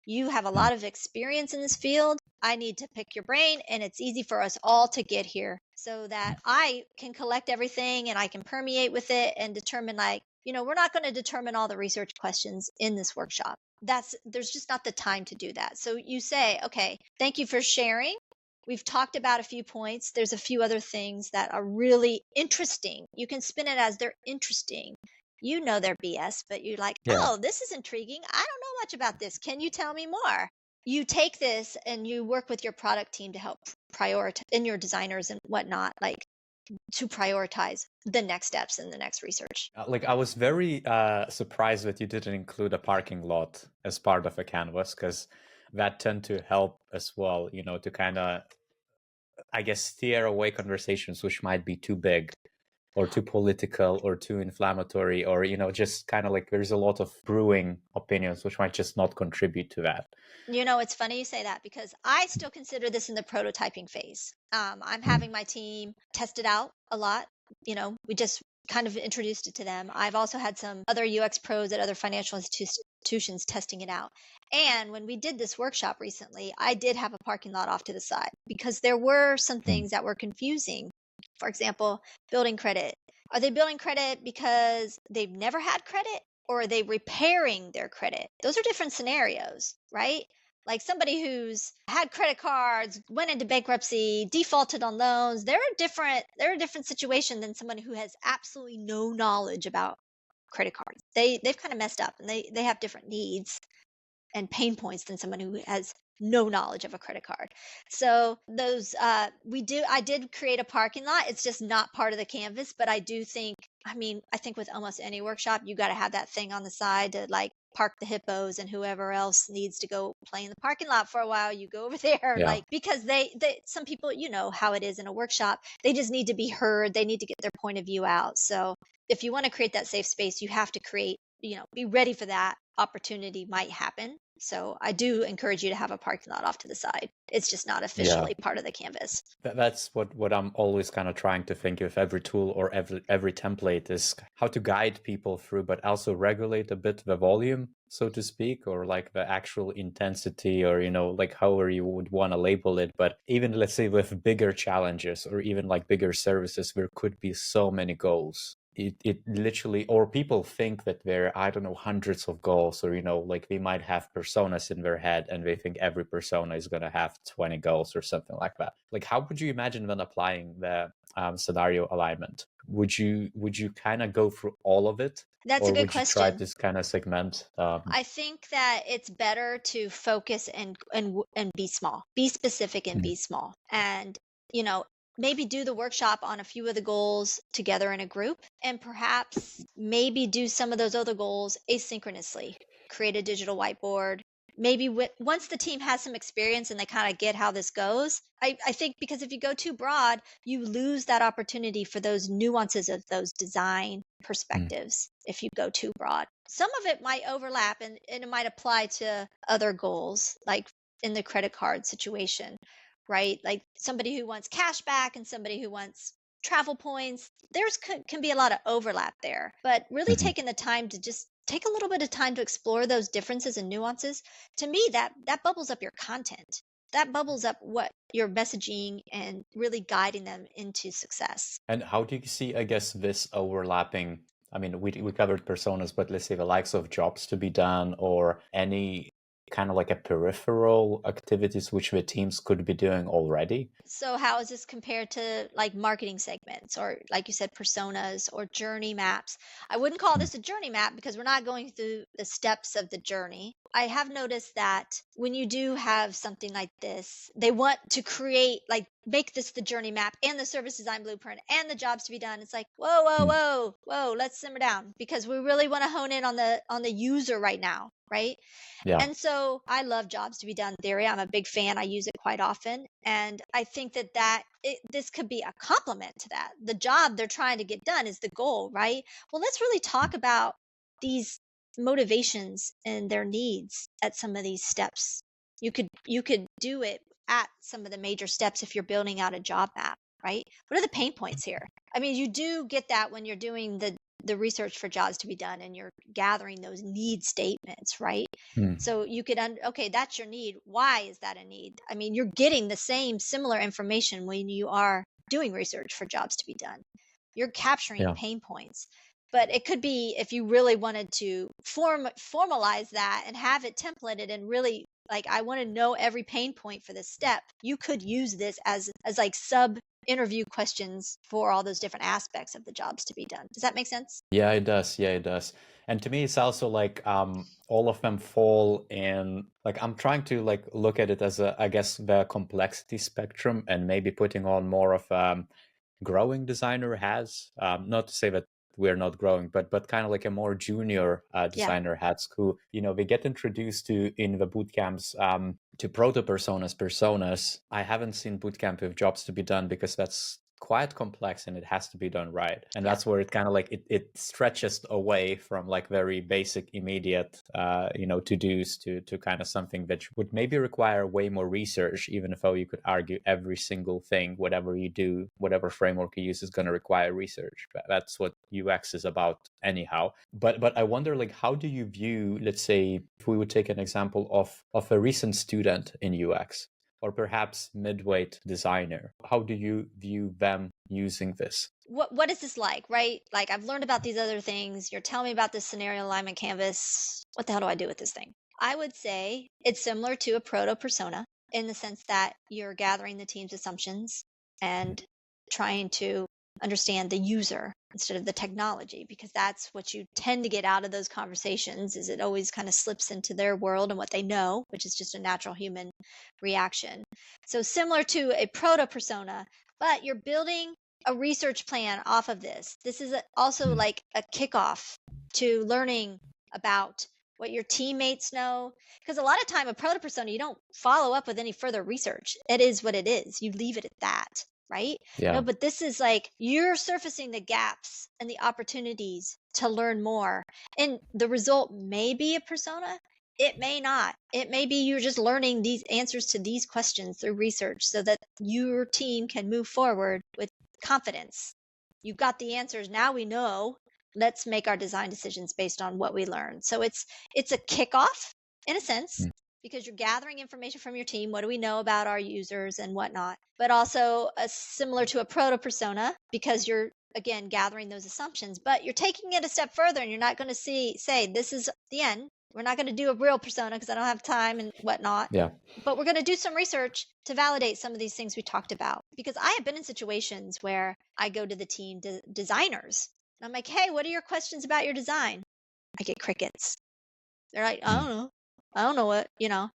You have a lot of experience in this field. I need to pick your brain, and it's easy for us all to get here so that I can collect everything and I can permeate with it and determine we're not going to determine all the research questions in this workshop. There's just not the time to do that. So you say, okay, thank you for sharing. We've talked about a few points. There's a few other things that are really interesting. You can spin it as they're interesting. You know they're BS, but you're like, oh, this is intriguing. I don't know much about this. Can you tell me more? You take this and you work with your product team to help prioritize, and your designers and whatnot, to prioritize the next steps in the next research. I was very surprised that you didn't include a parking lot as part of a canvas, because that tend to help as well, to kind of, I guess, steer away conversations which might be too big or too political or too inflammatory, or, just kind of like there's a lot of brewing opinions which might just not contribute to that. It's funny you say that because I still consider this in the prototyping phase. I'm having my team test it out a lot. We just kind of introduced it to them. I've also had some other UX pros at other financial institutions testing it out. And when we did this workshop recently, I did have a parking lot off to the side because there were some things that were confusing. For example, building credit. Are they building credit because they've never had credit, or are they repairing their credit? Those are different scenarios, right? Like somebody who's had credit cards, went into bankruptcy, defaulted on loans. They're a different situation than someone who has absolutely no knowledge about credit cards. They've kind of messed up, and they have different needs and pain points than someone who has no knowledge of a credit card. So those I did create a parking lot. It's just not part of the canvas, but I do think, I think with almost any workshop, you got to have that thing on the side to park the hippos, and whoever else needs to go play in the parking lot for a while, you go over there. Because they some people, how it is in a workshop, they just need to be heard. They need to get their point of view out. So if you want to create that safe space, you have to create, be ready for that opportunity might happen. So I do encourage you to have a parking lot off to the side. It's just not officially part of the canvas. That's what I'm always kind of trying to think of every tool or every template is how to guide people through, but also regulate a bit the volume, so to speak, or like the actual intensity, or, however you would want to label it. But even, let's say, with bigger challenges or even like bigger services, there could be so many goals it literally, or people think that there are, I don't know, hundreds of goals, or, like they might have personas in their head and they think every persona is going to have 20 goals or something like that. Like, how would you imagine when applying the scenario alignment? Would you kind of go through all of it? That's a Or good would you try question. to kind of segment? I think that it's better to focus and be small, be specific and be small. And, you know, maybe do the workshop on a few of the goals together in a group, and perhaps maybe do some of those other goals asynchronously. Create a digital whiteboard. Maybe once the team has some experience and they kind of get how this goes, I think, because if you go too broad, you lose that opportunity for those nuances of those design perspectives if you go too broad. Some of it might overlap, and it might apply to other goals, like in the credit card situation, right? Like somebody who wants cash back and somebody who wants travel points. There's can be a lot of overlap there, but really Mhm. taking the time to just take a little bit of time to explore those differences and nuances, to me, that bubbles up your content. That bubbles up what you're messaging and really guiding them into success. And how do you see, I guess, this overlapping? I mean, we covered personas, but let's say the likes of jobs to be done, or any kind of like a peripheral activities which the teams could be doing already. So how is this compared to like marketing segments, or like you said, personas or journey maps? I wouldn't call Mm. this a journey map because we're not going through the steps of the journey. I have noticed that when you do have something like this, they want to create, like, make this the journey map and the service design blueprint and the jobs to be done. It's like, whoa, whoa, Mm. whoa, whoa, let's simmer down, because we really want to hone in on the user right now, right? Yeah. And so I love jobs to be done theory. I'm a big fan. I use it quite often. And I think this could be a complement to that. The job they're trying to get done is the goal, right? Well, let's really talk about these motivations and their needs at some of these steps. You could do it at some of the major steps if you're building out a job map, right? What are the pain points here? I mean, you do get that when you're doing the research for jobs to be done and you're gathering those need statements, right? Mm. So you could, okay, that's your need. Why is that a need? I mean, you're getting the same similar information when you are doing research for jobs to be done. You're capturing Yeah. pain points. But it could be, if you really wanted to formalize that and have it templated and really, like, I want to know every pain point for this step, you could use this as like sub interview questions for all those different aspects of the jobs to be done. Does that make sense? Yeah, it does. Yeah, it does. And to me, it's also like all of them fall in, like, I'm trying to like look at it as I guess, the complexity spectrum, and maybe putting on more of growing designer has. Not to say that we're not growing, but kind of like a more junior Yeah. designer has, who, they get introduced to in the boot camps, to proto personas. I haven't seen bootcamp with jobs to be done because that's quite complex and it has to be done right. And Yeah. that's where it kind of like it stretches away from like very basic immediate to-dos to kind of something that would maybe require way more research, even though you could argue every single thing, whatever you do, whatever framework you use, is going to require research. That's what UX is about anyhow. But I wonder, like, how do you view, let's say, if we would take an example of a recent student in UX, or perhaps mid-weight designer, how do you view them using this? What is this like, right? Like, I've learned about these other things. You're telling me about this scenario alignment canvas. What the hell do I do with this thing? I would say it's similar to a proto persona in the sense that you're gathering the team's assumptions and trying to understand the user instead of the technology, because that's what you tend to get out of those conversations. Is it always kind of slips into their world and what they know, which is just a natural human reaction. So similar to a proto persona, but you're building a research plan off of this. This is also like a kickoff to learning about what your teammates know, because a lot of time a proto persona, you don't follow up with any further research. It is what it is. You leave it at that, right? Yeah. But this is like you're surfacing the gaps and the opportunities to learn more, and the result may be a persona. It may not. It may be you're just learning these answers to these questions through research so that your team can move forward with confidence. You've got the answers. Now we know. Let's make our design decisions based on what we learned. So it's a kickoff in a sense, because you're gathering information from your team. What do we know about our users and whatnot? But also similar to a proto persona, because you're again, gathering those assumptions, but you're taking it a step further and you're not going to say, this is the end. We're not going to do a real persona because I don't have time and whatnot. Yeah. But we're going to do some research to validate some of these things we talked about. Because I have been in situations where I go to the team designers and I'm like, hey, what are your questions about your design? I get crickets. They're like, I don't know. I don't know what, And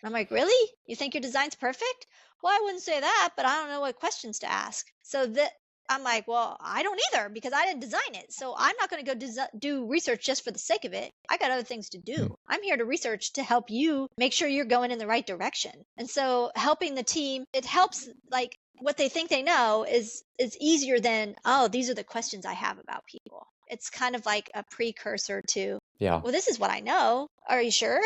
I'm like, really? You think your design's perfect? Well, I wouldn't say that, but I don't know what questions to ask. So that I'm like, well, I don't either because I didn't design it. So I'm not going to go do research just for the sake of it. I got other things to do. I'm here to research to help you make sure you're going in the right direction. And so helping the team, it helps like what they think they know is easier than, oh, these are the questions I have about people. It's kind of like a precursor to, Yeah. well, this is what I know. Are you sure?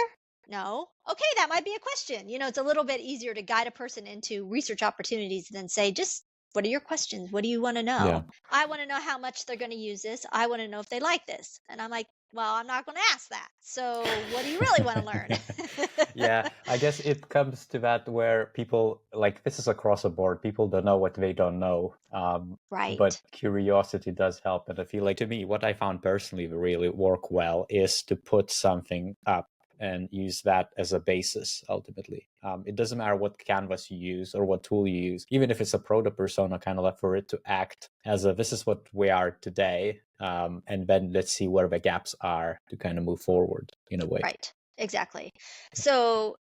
No. Okay, that might be a question. It's a little bit easier to guide a person into research opportunities than say, just what are your questions? What do you want to know? Yeah. I want to know how much they're going to use this. I want to know if they like this. And I'm like, well, I'm not going to ask that. So what do you really want to learn? Yeah, I guess it comes to that where people, like, this is across the board. People don't know what they don't know. Right. But curiosity does help. And I feel like, to me, what I found personally really work well is to put something up and use that as a basis ultimately. It doesn't matter what canvas you use or what tool you use, even if it's a proto persona, kind of like for it to act as a, this is what we are today. And then let's see where the gaps are to kind of move forward in a way. Right. Exactly. So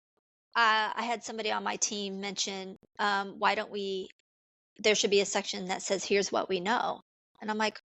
I had somebody on my team mention, why don't there should be a section that says, here's what we know. And I'm like,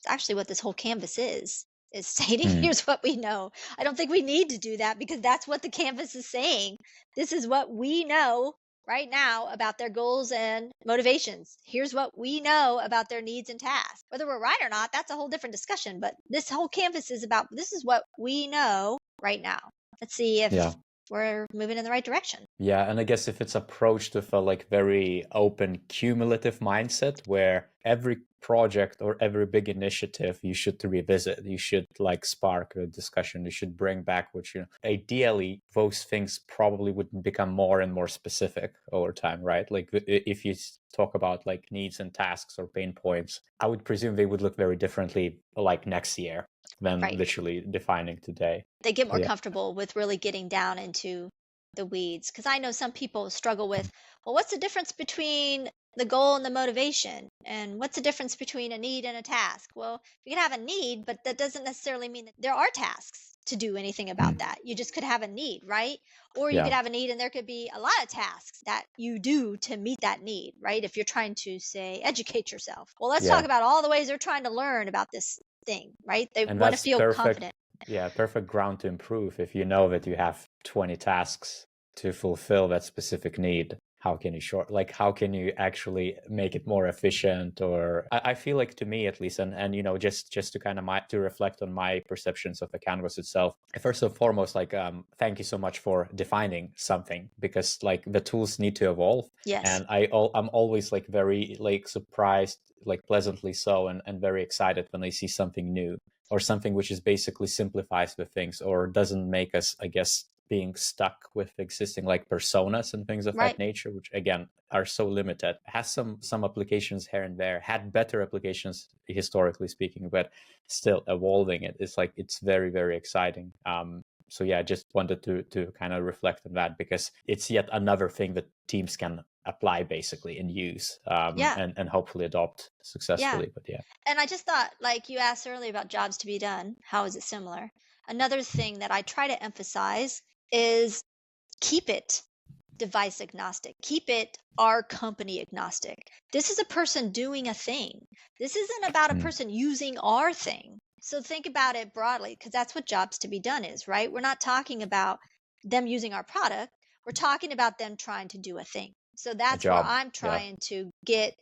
it's actually what this whole canvas is stating, here's what we know. I don't think we need to do that because that's what the canvas is saying. This is what we know right now about their goals and motivations. Here's what we know about their needs and tasks. Whether we're right or not, that's a whole different discussion. But this whole canvas is about, this is what we know right now. Let's see if we're moving in the right direction. Yeah, and I guess if it's approached with a like very open cumulative mindset where every project or every big initiative you should revisit, you should like spark a discussion, you should bring back what ideally those things probably would become more and more specific over time, right? Like if you talk about like needs and tasks or pain points, I would presume they would look very differently like next year than literally defining today. They get more comfortable with really getting down into the weeds. Because I know some people struggle with, well, what's the difference between the goal and the motivation? And what's the difference between a need and a task? Well, you can have a need, but that doesn't necessarily mean that there are tasks to do anything about that. You just could have a need, right? Or you could have a need and there could be a lot of tasks that you do to meet that need, right? If you're trying to, say, educate yourself. Well, let's talk about all the ways they're trying to learn about this thing, right? They want to feel confident. Yeah, perfect ground to improve. If you know that you have 20 tasks to fulfill that specific need, how can how can you actually make it more efficient? Or I feel like, to me at least, and just to kind of to reflect on my perceptions of the canvas itself, first and foremost, thank you so much for defining something, because like the tools need to evolve. Yes. And I'm always like very like surprised, like pleasantly so, and very excited when I see something new or something which is basically simplifies the things or doesn't make us, I guess, being stuck with existing like personas and things of that nature, which again are so limited. Has some applications here and there, had better applications historically speaking, but still evolving it. It's very, very exciting. So yeah, I just wanted to kind of reflect on that, because it's yet another thing that teams can apply basically and use and hopefully adopt successfully. But and I just thought, like you asked earlier about jobs to be done, how is it similar? Another thing that I try to emphasize is keep it device agnostic, keep it our company agnostic. This is a person doing a thing. This isn't about a person using our thing. So think about it broadly, because that's what jobs to be done is, right? We're not talking about them using our product. We're talking about them trying to do a thing. So that's where I'm trying to get,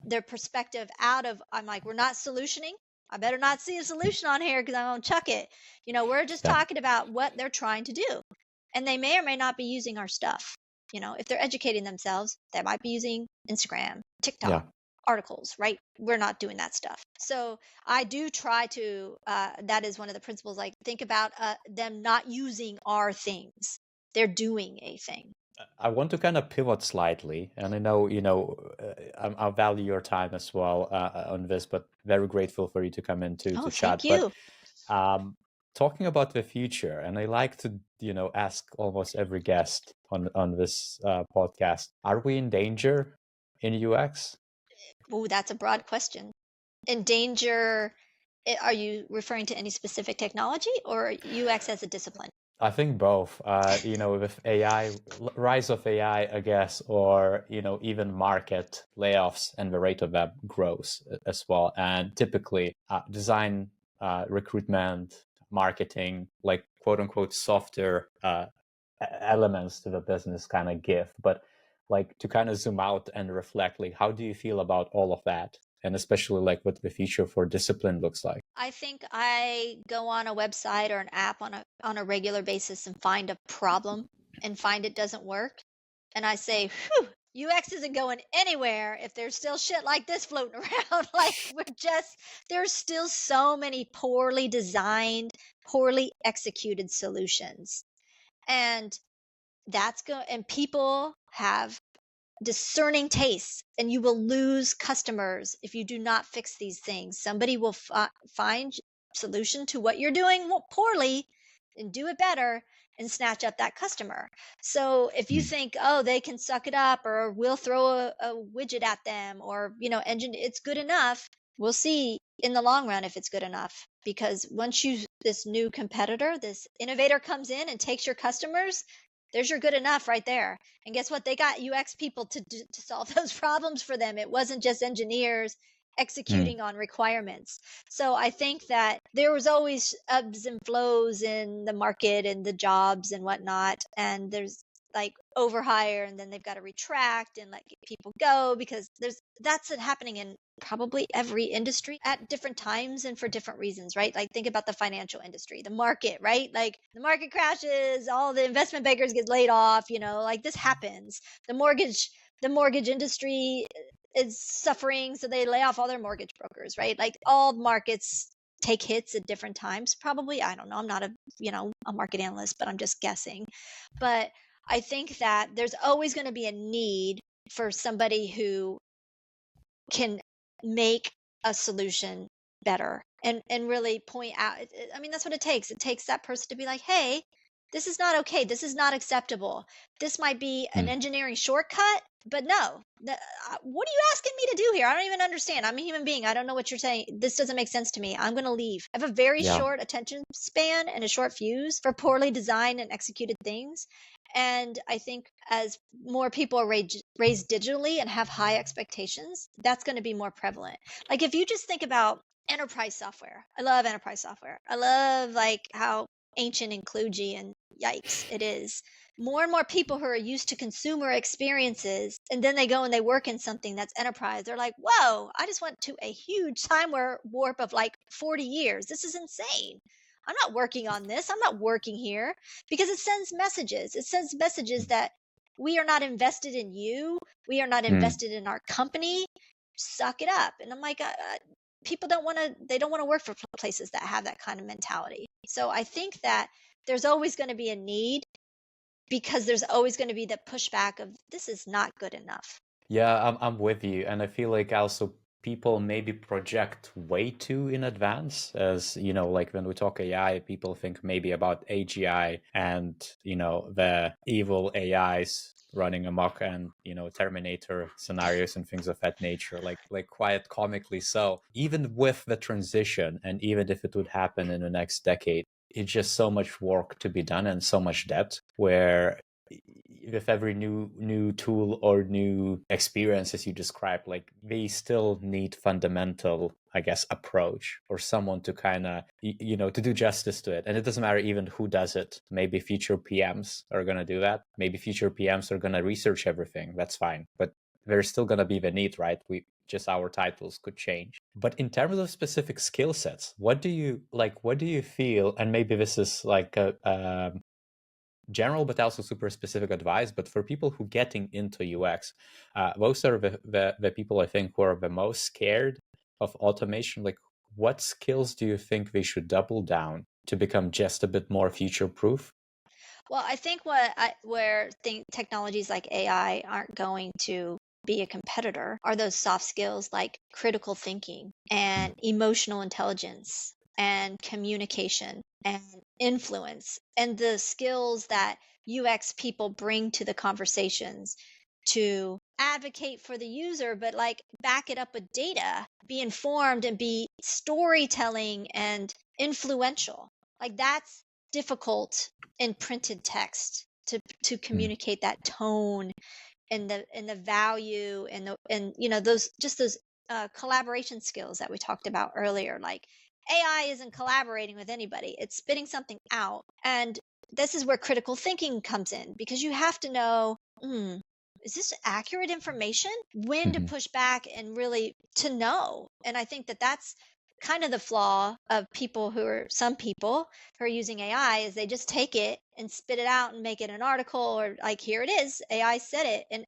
their perspective out of, I'm like, we're not solutioning. I better not see a solution on here because I'm going to chuck it. We're just talking about what they're trying to do. And they may or may not be using our stuff. If they're educating themselves, they might be using Instagram, TikTok, articles, right? We're not doing that stuff. So I do try to, that is one of the principles, like think about them not using our things. They're doing a thing. I want to kind of pivot slightly, and I know, I value your time as well on this, but very grateful for you to come in to Oh, chat. thank But you. um, talking about the future, and I like to, ask almost every guest on this podcast, are we in danger in UX? Oh, that's a broad question. In danger, are you referring to any specific technology or UX as a discipline? I think both, with AI, rise of AI, I guess, or, even market layoffs and the rate of that grows as well. And typically, design, recruitment, marketing, like quote unquote softer elements to the business kind of give. But like to kind of zoom out and reflect, like, how do you feel about all of that? And especially like what the future for discipline looks like. I think I go on a website or an app on a regular basis and find a problem and find it doesn't work. And I say, whew, UX isn't going anywhere if there's still shit like this floating around. Like there's still so many poorly designed, poorly executed solutions. And and people have discerning tastes, and you will lose customers if you do not fix these things. Somebody will find solution to what you're doing poorly and do it better and snatch up that customer. So if you Hmm. think, oh, they can suck it up, or we'll throw a widget at them, or engine, it's good enough. We'll see in the long run if it's good enough, because once this new competitor, this innovator comes in and takes your customers, there's your good enough right there. And guess what? They got UX people to solve those problems for them. It wasn't just engineers Hmm. executing on requirements. So I think that there was always ebbs and flows in the market and the jobs and whatnot. And there's like overhire, and then they've got to retract and let people go, because that's happening in probably every industry at different times and for different reasons, right? Like think about the financial industry, the market, right? Like the market crashes, all the investment bankers get laid off, like this happens. The mortgage industry is suffering, so they lay off all their mortgage brokers, right? Like all markets take hits at different times. Probably, I don't know. I'm not a market analyst, but I'm just guessing. But I think that there's always going to be a need for somebody who can make a solution better and really point out. I mean, that's what it takes. It takes that person to be like, hey, this is not okay, this is not acceptable, this might be an Hmm. engineering shortcut, but no, what are you asking me to do here? I don't even understand. I'm a human being. I don't know what you're saying. This doesn't make sense to me. I'm going to leave. I have a very Yeah. short attention span and a short fuse for poorly designed and executed things. And I think as more people are raised digitally and have high expectations, that's going to be more prevalent. Like if you just think about enterprise software, I love enterprise software. I love like how ancient and kludgy and yikes it is. More and more people who are used to consumer experiences, and then they go and they work in something that's enterprise, they're like, whoa, I just went to a huge time warp of like 40 years. This is insane. I'm not working on this. I'm not working here, because it sends messages. It sends messages that we are not invested in you. We are not Hmm. invested in our company. Suck it up. And I'm like, people they don't want to work for places that have that kind of mentality. So I think that there's always going to be a need, because there's always going to be the pushback of this is not good enough. Yeah, I'm with you. And I feel like also people maybe project way too in advance. As, like when we talk AI, people think maybe about AGI and, the evil AIs running amok and, Terminator scenarios and things of that nature, like quite comically so. Even with the transition, and even if it would happen in the next decade, it's just so much work to be done and so much depth where with every new tool or new experience, as you described, like they still need fundamental, I guess, approach or someone to kind of to do justice to it. And it doesn't matter even who does it. Maybe future PMs are going to do that. Maybe future PMs are going to research everything. That's fine, but there's still going to be the need, right? We just, our titles could change. But in terms of specific skill sets, what do you feel, and maybe this is like a general but also super specific advice, but for people who getting into UX, those are the people I think who are the most scared of automation. Like, what skills do you think they should double down to become just a bit more future proof? Well, I think where technologies like AI aren't going to be a competitor are those soft skills like critical thinking and emotional intelligence and communication and influence and the skills that UX people bring to the conversations to advocate for the user, but like back it up with data, be informed and be storytelling and influential. Like that's difficult in printed text to communicate that tone and the value and those just those collaboration skills that we talked about earlier. Like AI isn't collaborating with anybody, it's spitting something out. And this is where critical thinking comes in, because you have to know, is this accurate information, when to Mhm. push back and really to know. And I think that that's kind of the flaw of some people who are using AI, is they just take it and spit it out and make it an article, or like, here it is, AI said it. And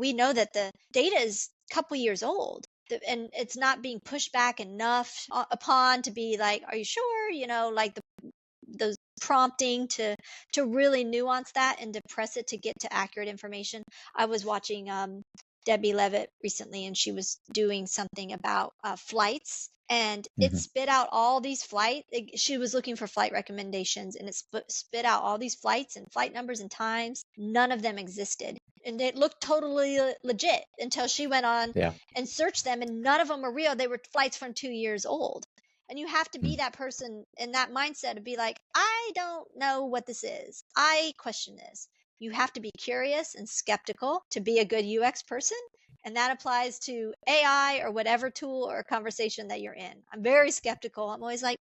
we know that the data is a couple years old, and it's not being pushed back enough upon to be like, are you sure, like those prompting to really nuance that and to press it to get to accurate information. I was watching Debbie Levitt recently, and she was doing something about flights, and it Mhm. spit out all these she was looking for flight recommendations, and it spit out all these flights and flight numbers and times. None of them existed, and it looked totally legit until she went on Yeah. and searched them, and none of them were real. They were flights from 2 years old. And you have to be Mm. that person in that mindset to be like, I don't know what this is, I question this. You have to be curious and skeptical to be a good UX person. And that applies to AI or whatever tool or conversation that you're in. I'm very skeptical. I'm always like,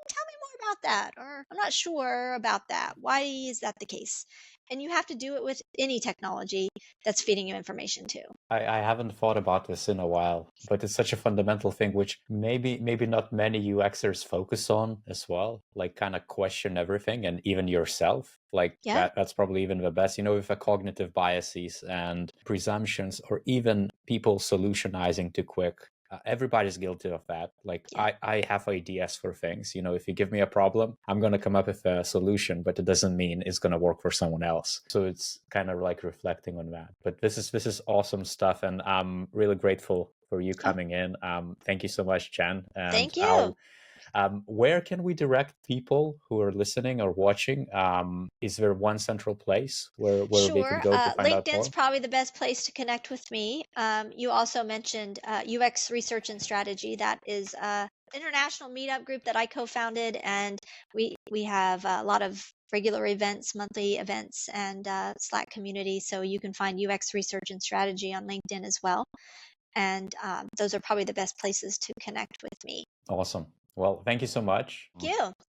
tell me more about that. Or I'm not sure about that. Why is that the case? And you have to do it with any technology that's feeding you information too. I haven't thought about this in a while, but it's such a fundamental thing which maybe not many UXers focus on as well. Like kind of question everything and even yourself. Like Yeah. that's probably even the best, with the cognitive biases and presumptions, or even people solutionizing too quick. Everybody's guilty of that. Like Yeah. I have ideas for things. If you give me a problem, I'm going to come up with a solution, but it doesn't mean it's going to work for someone else. So it's kind of like reflecting on that. But this is awesome stuff, and I'm really grateful for you Oh, coming in. Thank you so much, Jen. And thank you. where can we direct people who are listening or watching? Is there one central place where they could Sure. go to find out LinkedIn's more? probably the best place to connect with me. You also mentioned UX Research and Strategy. That is an international meetup group that I co-founded, and we have a lot of regular events, monthly events, and Slack community. So you can find UX Research and Strategy on LinkedIn as well. And those are probably the best places to connect with me. Awesome. Well, thank you so much. Thank you.